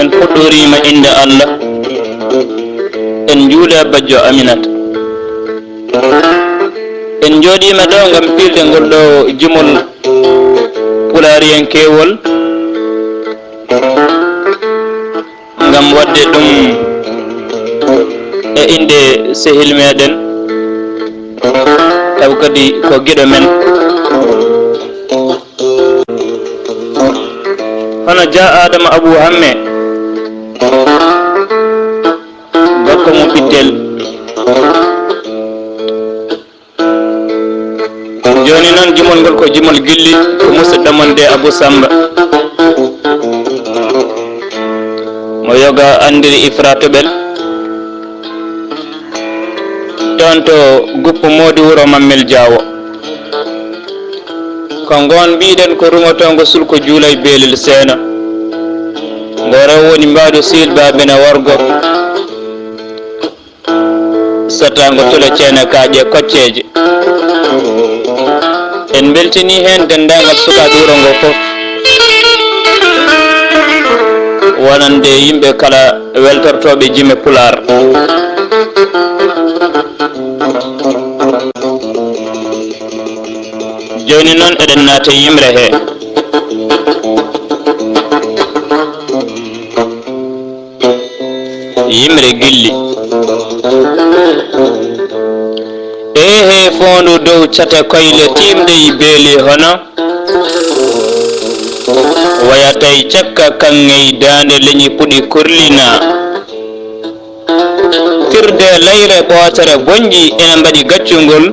en fuɗɗorima inde Allah en juula bajjo Aminata en jooɗima ɗo gam pilde ngol ɗo jimol pulariyankewol gam wadde ɗum e inde sehil meɗen taw kadi ko gueɗo men hono Dia Adama Abou Hamme bakko mo ɓittel joni noon jimol ngol ko jimol gilli ko musidɗo mon de Abou Samba mo yoga andiri Ifra Toɓel ɗon to guppu Modi Wuro Mammel Diawo ko ngon mbiɗen ko rumotongo sulko juulay Belel Seena ngoro woni mbaɗo silbaɓe na wargo satango tula ceene kaaƴe kocceje en beltini hen dendagal sukaɓe wuro ngo fof wonande yimɓe kala weltortoɓe jime Pular joni noon eɗen naata yimre he yimre gilli he fondu dow cata koyle timde beeli hono wayatay cakka kangey dande leñi puɗi kurlina tirde layre ɓootere bonji ena mbaɗi gaccungol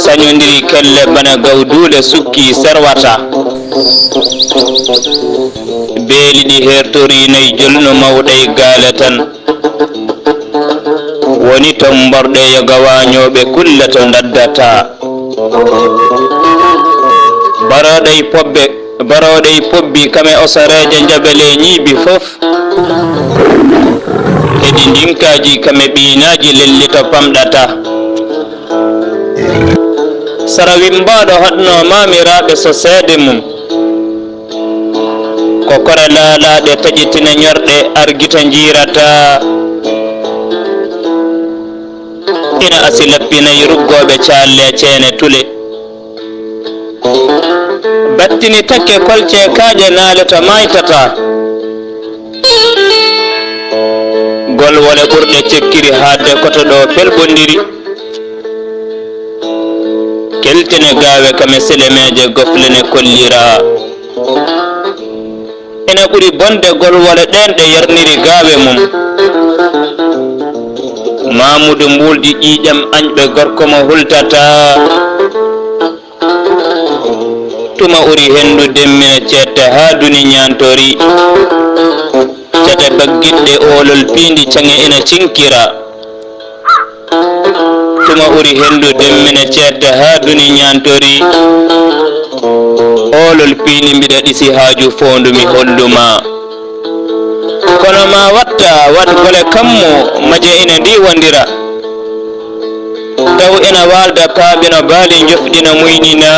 sañodiri kelle bana gawduule sukki serwata beeli ɗi hertorinayi jolno mawɗay gaale tan woni ton mborɗe yo gawañoɓe kulle to daddata baroɗey pobbi kame osareje jaɓele ñiibi fof heɗi ndinkaji kame ɓiinaji lellito pamɗata sara wimbaɗo hatno mamiraɓe so seede mum ko kore laalaɗe taƴitina ñorɗe argita jiirata ina asi lappinayi ruggoɓe calle ceene tule battini takke kolce kaaƴe naale to maytata golwole ɓurɗe cekkiri haadde koto ɗo pelɓodiri keltine gaawe kame selemeje goflene kollira ene ɓuri bonde golwole ɗen ɗe yarniri gaawe mum Mamoudou mbuldi ƴiƴam añɓe gorko mo hultata tuma uri hendu demmina cette ha duni ñantori cete baggiɗɗe olol piindi cange ina cinkira tuma uri hendu demmina cette ha duni ñantori olol piindi mbiɗa ɗisi haaju fondumi holluma kono ma watta wat gole kammo maje ina ndiwondira taw ina walda paaɓino baali jofɗina muynina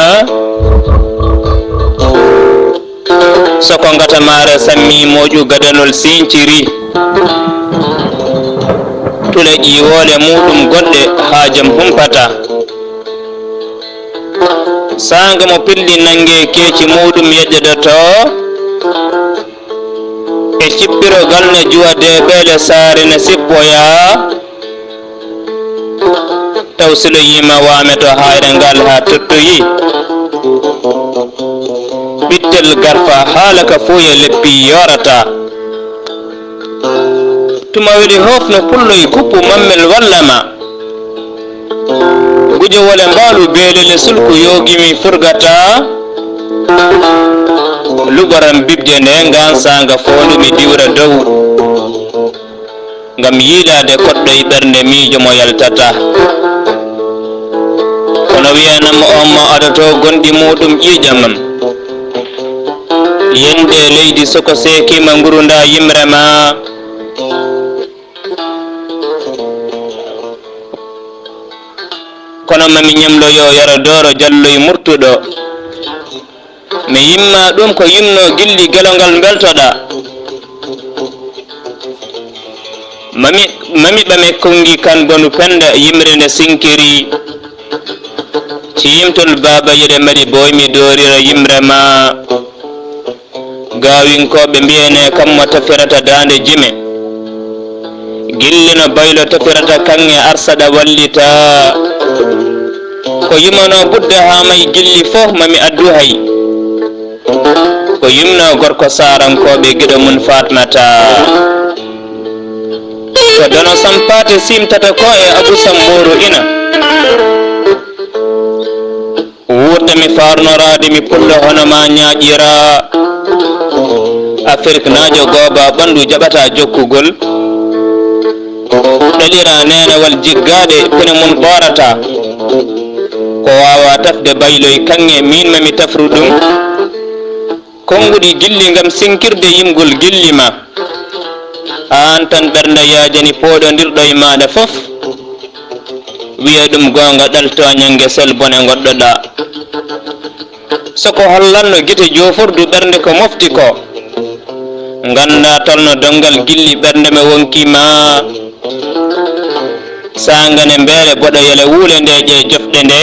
soko ngata mare sammi moƴu gadanol sinciri tule ƴiwole muɗum goɗɗe haajam humpata sanga mo pilli nangue keeci muɗum yejjoɗoto e cippirogal ne juwa deɓele saare ne sippoya taw silo yima wameto hayre ngal ha tottoyi ɓittel garfa haala ka fuya leppi yorata tuma weɗi hofno pulloye kuppu mammel wallama gujo wole mbaalu beelele sulku yogimi furgata luɓaram bibde nde gansanga fondumi diwra dow ngam yiilade koɗɗo e ɓernde miijo mo yaltata ko kono wiyanamo on mo aɗato gonɗi muɗum ƴiƴamam yende leydi soko sekima ngurunda yimre ma kono mami ñamloyo yaro doro jalloy murtuɗo mi yimma ɗum ko yimno gilli gelongal beltoɗa mami ɓame kongi kan bonu penda yimre nde sinkiri ciyimtol baba yeɗe mbaɗi boymi dorira yimre ma gawinkoɓe mbiyene kammo tafirata dande jime gillino baylo tafirata kange arsaɗa wallita ko yimano budda ha may gilli fof mami addu hay ko yimno gorko sarankoɓe giɗo mum fatmata ko dono sampate simtata ko e abou samboro ina wurda mi farnorade mi pullo hono ma ñaƴira afrique najo gooba ɓandu jaɓata jokkugol ɗalira nenewal jiggade pene mum ɓorata ko wawa tafde bayloy kange min mami tafru ɗum konguɗi gilli gam sinkirde yimgol gillima an tan ɓernde yajani poɗodirɗo e maɗa foof wiya ɗum gonga ɗalto ñangue sel bone goɗɗoɗa soko hollanno guite jofurdu ɓernde ko mofti ko ganda tolno dongal gilli ɓernde me wonkima sangane beele boɗoyele wuule nde ƴe jofɗe nde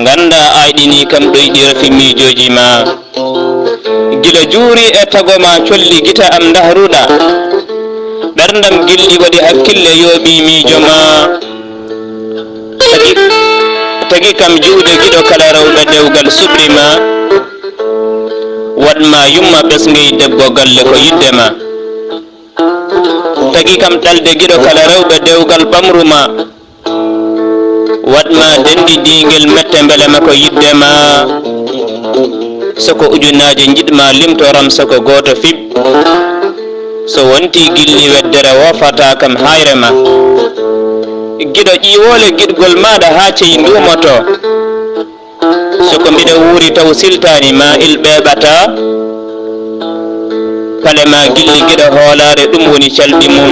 ganda ayɗini kam ɗoyɗi rafi miijoji ma gila juuri e tagoma colli gita am dahruɗa ɓerdam gilli waɗi hakkille yooɓi miijo ma tagi kam juuɗe giɗo kala rewɓe dewgal suɓri ma waɗma yumma ɓesgey debbo galle ko yidde ma tagi kam ɗalde giɗo kala rewɓe dewgal ɓamruma waɗma dendi dingel mette mbelema ko yidde ma soko ujunaje jiɗma limtoram soko goto fib so wonti gilli weddere wofata kam hayre ma giɗo ƴiwole giɗgol maɗa ha ceyi ndumoto soko mbiɗa wuuri taw siltani ma il ɓeɓata palema gilli giɗo hoolare ɗum woni calɗi mum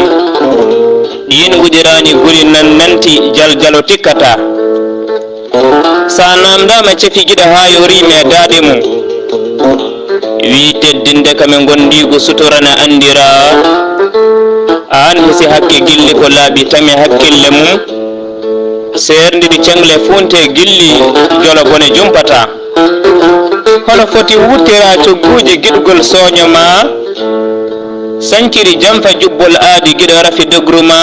ɗin guƴirani guri nanti jaljalo tikkata sa namdama cefi giɗo ha yorime daɗe mum wi teddinde kame gondigu sutorana andira an hisi hakke gilli ko laaɓi tami hakkille mum serdiɗi cengle funte gilli jolo bone jumpata hono foti wuttira cogguje giɗgol soñoma sankiri jamfa jubbol aadi giɗo rafi dogruma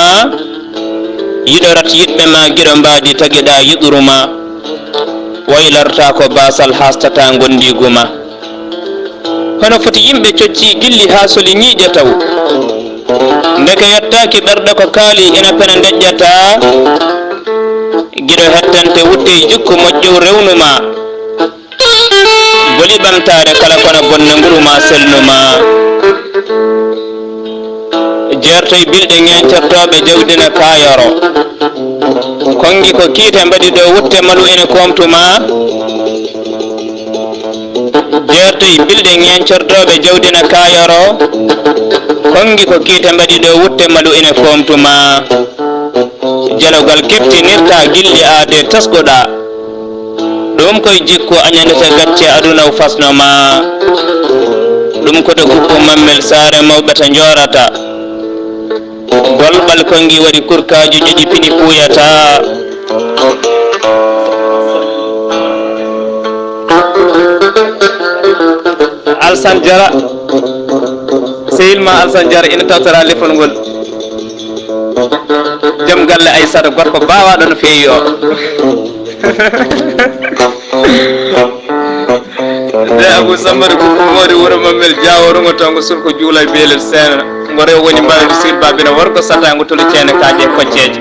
yiɗo rat yiɗɓe ma giɗo mbadi taguiɗa yiɗuruma waylarta ko basal hastata gondiguma hono foti yimɓe cocci gilli ha soli ñiiƴe taw ndeke yettaki ɓerɗe ko kaali ina pene deƴƴata giɗo hettante wutte jikku moƴƴow rewnuma boli ɓamtare kala kono bonne nguruma selnuma jertoye bilɗe ŋencertoɓe jawdina kayoro kongi ko kiite mbaɗi ɗo wutte malu ene komtuma jertoye bilɗe ŋencertoɓe jawdina kayoro kongi ko kiite mbaɗi ɗo wutte malu ene komtuma jalogal keftinirta gilli aade tasgoɗa ɗum koye jikku añanete gacce aduna fasnoma ɗum koto guppu mammel saare mawɓe to jorata golɓal kongi waɗi kurkaji ƴoƴi pini puyata Alsan Diarra sehilma Alsan Diarra ina tawtora lefol ngol joom galle Aissata gorko bawaɗo no feewi o de Abou Sambara ko mori wuro mammel jaworugo tongo surko juula beelel seena ngo rew woni mbawi sir babina worko satango tolu ceene kaaje kocceje